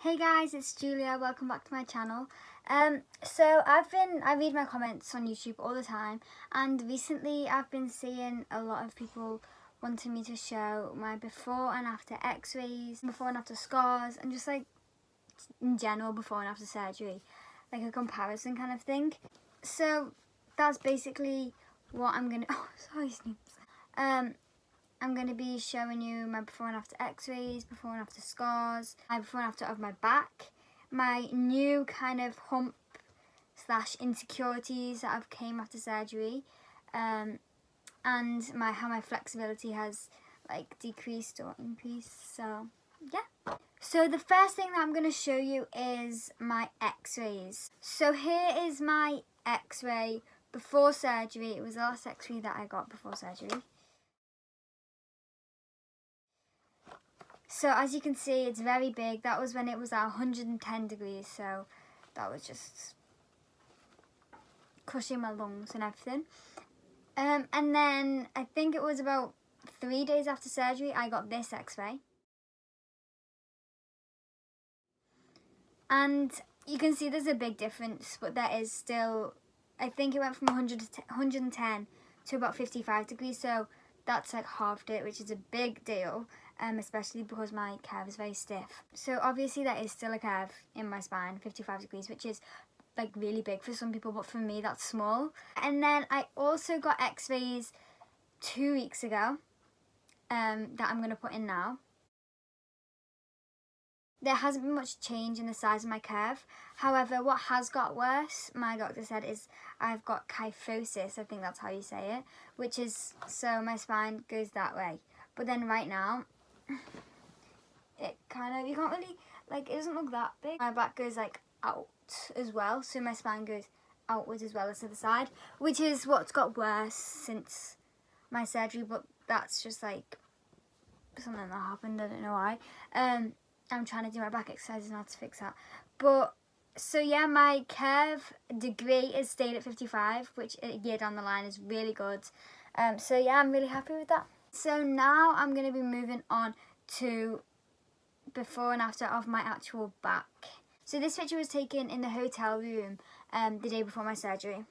Hey guys, it's Julia. Welcome back to my channel. I read my comments on YouTube all the time, and recently I've been seeing a lot of people wanting me to show my before and after x-rays, before and after scars, and just like in general before and after surgery, like a comparison kind of thing. So that's basically what I'm gonna I'm going to be showing you my before and after x-rays, before and after scars, my before and after of my back, my new kind of hump / insecurities that I've came after surgery, and how my flexibility has like decreased or increased. So yeah. So the first thing that I'm going to show you is my x-rays. So here is my x-ray before surgery. It was the last x-ray that I got before surgery. So as you can see, it's very big. That was when it was at 110 degrees, so that was just crushing my lungs and everything. And then I think it was about 3 days after surgery, I got this x-ray. And you can see there's a big difference, but there is still, I think it went from 110 to about 55 degrees, so that's like halved it, which is a big deal. Especially because my curve is very stiff. So obviously there is still a curve in my spine, 55 degrees, which is like really big for some people, but for me that's small. And then I also got x-rays 2 weeks ago that I'm going to put in now. There hasn't been much change in the size of my curve. However, what has got worse, my doctor said, is I've got kyphosis, I think that's how you say it, which is, so my spine goes that way. But then right now, it kind of, you can't really, like, it doesn't look that big. My back goes like out as well, so my spine goes outwards as well as to the side, which is what's got worse since my surgery, but that's just like something that happened, I don't know why. I'm trying to do my back exercises now to fix that. But so yeah, my curve degree is stayed at 55, which a year down the line is really good. So yeah, I'm really happy with that. So now I'm going to be moving on to before and after of my actual back. So this picture was taken in the hotel room the day before my surgery.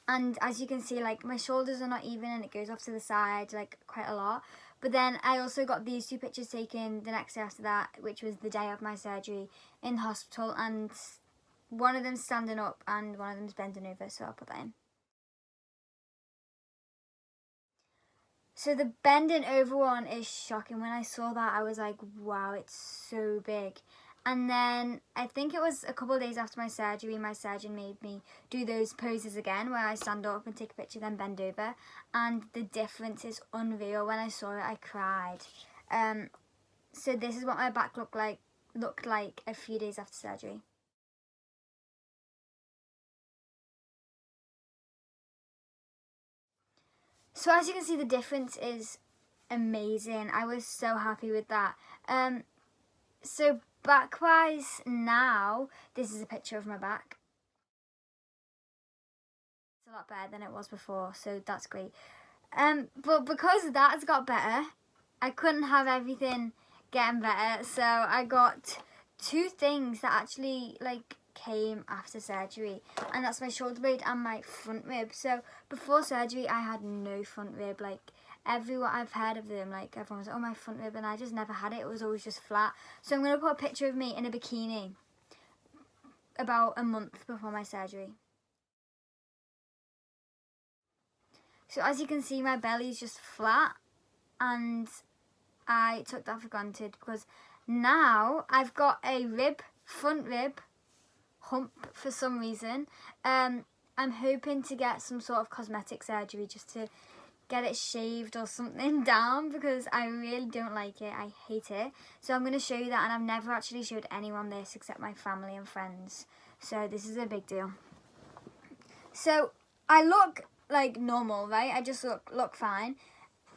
And as you can see, like, my shoulders are not even and it goes off to the side like quite a lot. But then I also got these two pictures taken the next day after that, which was the day of my surgery in the hospital, and one of them's standing up and one of them's bending over, so I'll put that in. So the bending over one is shocking. When I saw that, I was like, wow, it's so big. And then I think it was a couple of days after my surgery, my surgeon made me do those poses again where I stand up and take a picture, then bend over. And the difference is unreal. When I saw it, I cried. So this is what my back looked like a few days after surgery. So as you can see, the difference is amazing. I was so happy with that. So back-wise now, this is a picture of my back. It's a lot better than it was before, so that's great. But because that's got better, I couldn't have everything getting better, so I got two things that actually like came after surgery, and that's my shoulder blade and my front rib. So before surgery I had no front rib. Like, everyone I've heard of them, like, everyone was like, oh, my front rib, and I just never had it. It was always just flat. So I'm going to put a picture of me in a bikini about a month before my surgery. So as you can see, my belly is just flat, and I took that for granted because now I've got a front rib hump for some reason. I'm hoping to get some sort of cosmetic surgery just to get it shaved or something down, because I really don't like it. I hate it. So I'm going to show you that, and I've never actually showed anyone this except my family and friends. So this is a big deal. So I look like normal, right? I just look fine.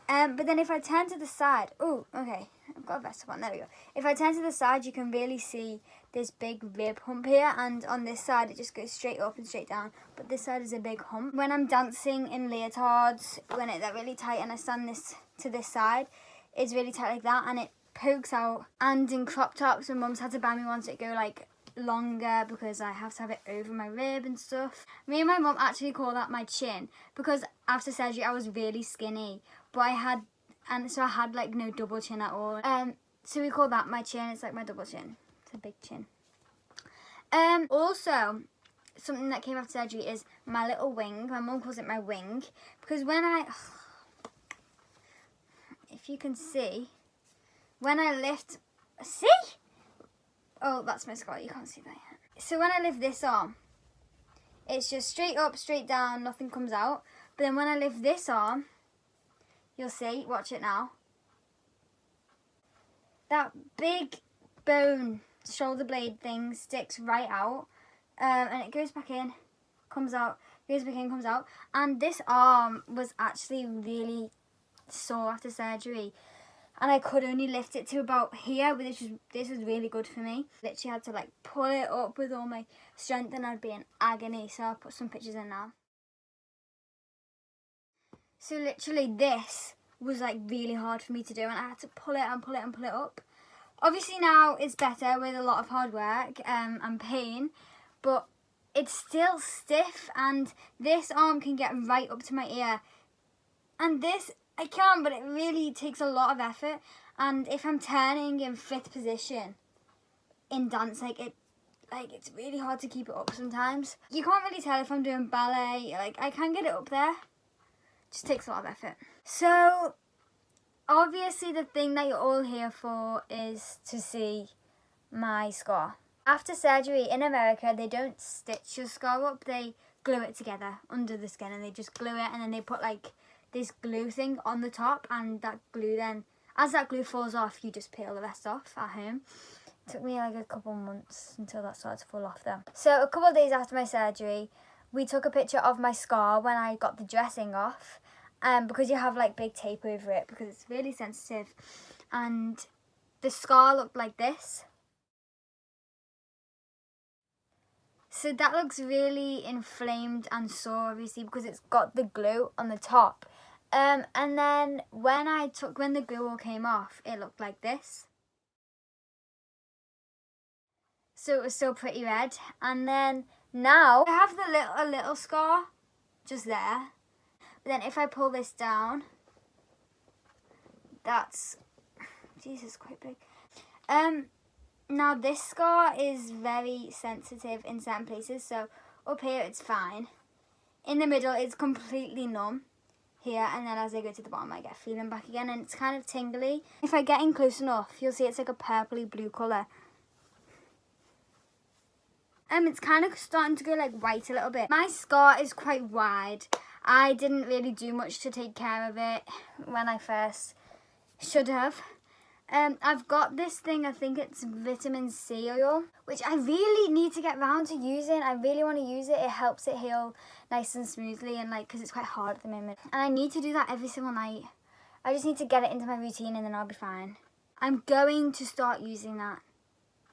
But then if I turn to the side, oh, okay, I've got a vest on, there we go. If I turn to the side, you can really see this big rib hump here, and on this side it just goes straight up and straight down, but this side is a big hump. When I'm dancing in leotards, when they're really tight and I stand to this side, it's really tight like that, and it pokes out. And in crop tops, my mum's had to buy me ones that go like longer because I have to have it over my rib and stuff. Me and my mum actually call that my chin because after surgery I was really skinny, but I had like no double chin at all. So we call that my chin. It's like my double chin. It's a big chin. Also, something that came after surgery is my little wing. My mum calls it my wing because when if you can see, when I lift, see? Oh, that's my scar. You can't see that yet. So when I lift this arm, it's just straight up, straight down, nothing comes out. But then when I lift this arm, you'll see, watch it now. That big bone shoulder blade thing sticks right out. And it goes back in, comes out, goes back in, comes out. And this arm was actually really sore after surgery. And I could only lift it to about here, but this was really good for me. Literally had to like pull it up with all my strength and I'd be in agony. So I'll put some pictures in now. So literally this was like really hard for me to do and I had to pull it and pull it and pull it up. Obviously now it's better with a lot of hard work and pain, but it's still stiff and this arm can get right up to my ear. And this, I can, but it really takes a lot of effort. And if I'm turning in 5th position in dance, it's really hard to keep it up sometimes. You can't really tell if I'm doing ballet. Like, I can get it up there. It just takes a lot of effort. So, obviously the thing that you're all here for is to see my scar. After surgery in America, they don't stitch your scar up. They glue it together under the skin and they just glue it and then they put like this glue thing on the top, and that glue then, as that glue falls off, you just peel the rest off at home. It took me like a couple months until that started to fall off though. So a couple of days after my surgery, we took a picture of my scar when I got the dressing off, because you have like big tape over it because it's really sensitive, and the scar looked like this. So that looks really inflamed and sore, obviously, because it's got the glue on the top. And then when the glue all came off, it looked like this. So it was still pretty red. And then now I have a little scar just there. But then if I pull this down, that's, Jesus, quite big. Now this scar is very sensitive in certain places, so up here it's fine. In the middle it's completely numb here, and then as I go to the bottom I get feeling back again, and it's kind of tingly. If I get in close enough, you'll see it's like a purpley blue colour. It's kind of starting to go like white a little bit. My scar is quite wide. I didn't really do much to take care of it when I first should have. I've got this thing, I think it's vitamin C oil, which I really need to get round to using. I really want to use it. It helps it heal nice and smoothly, and like, because it's quite hard at the moment. And I need to do that every single night. I just need to get it into my routine and then I'll be fine. I'm going to start using that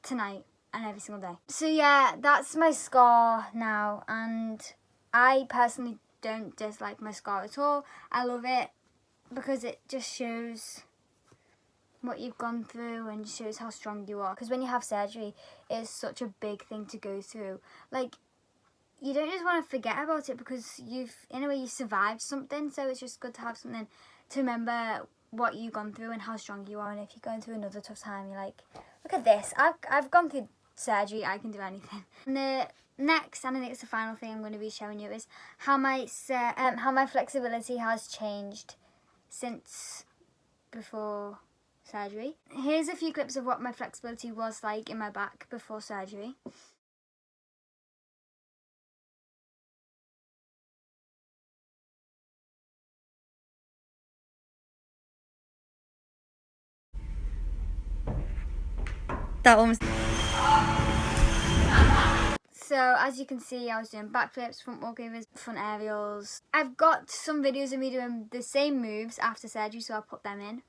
tonight and every single day. So yeah, that's my scar now, and I personally don't dislike my scar at all. I love it because it just shows what you've gone through and shows how strong you are. Because when you have surgery, it's such a big thing to go through. Like, you don't just want to forget about it because in a way, you've survived something. So it's just good to have something to remember what you've gone through and how strong you are. And if you're going through another tough time, you're like, look at this. I've gone through surgery. I can do anything. And the next, and I think it's the final thing I'm going to be showing you, is how my flexibility has changed since before surgery. Here's a few clips of what my flexibility was like in my back before surgery. That one was... So as you can see, I was doing backflips, front walkovers, front aerials. I've got some videos of me doing the same moves after surgery, so I'll put them in.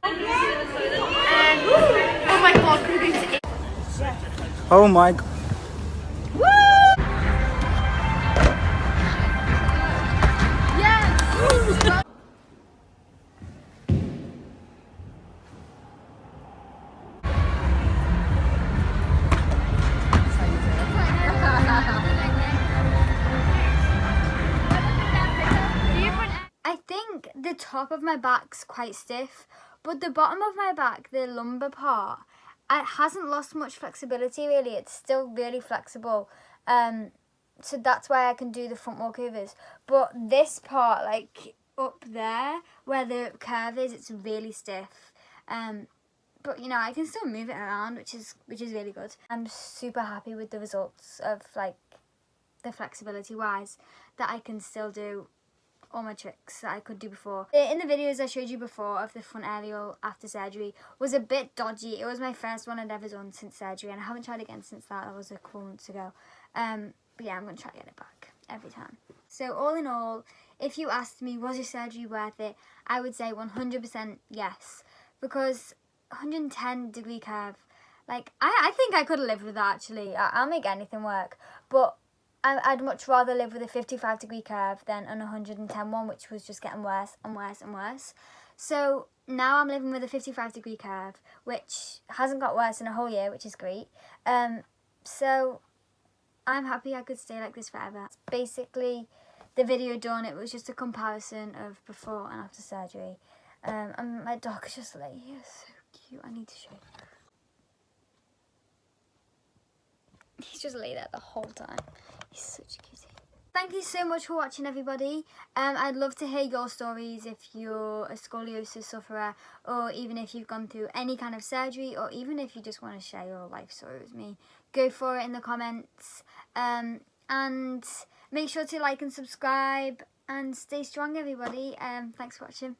Oh my god, oh my god. Woo! the top of my back's quite stiff, but the bottom of my back, the lumbar part, it hasn't lost much flexibility really. It's still really flexible. So that's why I can do the front walkovers. But this part, like up there where the curve is, it's really stiff. But you know, I can still move it around, which is really good. I'm super happy with the results of like the flexibility wise, that I can still do all my tricks that I could do before. In the videos I showed you before of the front aerial after surgery was a bit dodgy. It was my first one I'd ever done since surgery, and I haven't tried again since that. That was a couple months ago. But yeah, I'm going to try to get it back every time. So all in all, if you asked me, was your surgery worth it? I would say 100% yes. Because 110-degree curve, like, I think I could have lived with that actually. I'll make anything work. But I'd much rather live with a 55-degree curve than an 110 one, which was just getting worse and worse and worse. So now I'm living with a 55-degree curve, which hasn't got worse in a whole year, which is great. So I'm happy I could stay like this forever. It's basically the video done. It was just a comparison of before and after surgery. And my dog is just like, he is so cute. I need to show you. He's just lay there the whole time. He's such a cutie. Thank you so much for watching, everybody. I'd love to hear your stories if you're a scoliosis sufferer, or even if you've gone through any kind of surgery, or even if you just want to share your life story with me. Go for it in the comments. And make sure to like and subscribe, and stay strong, everybody. Thanks for watching.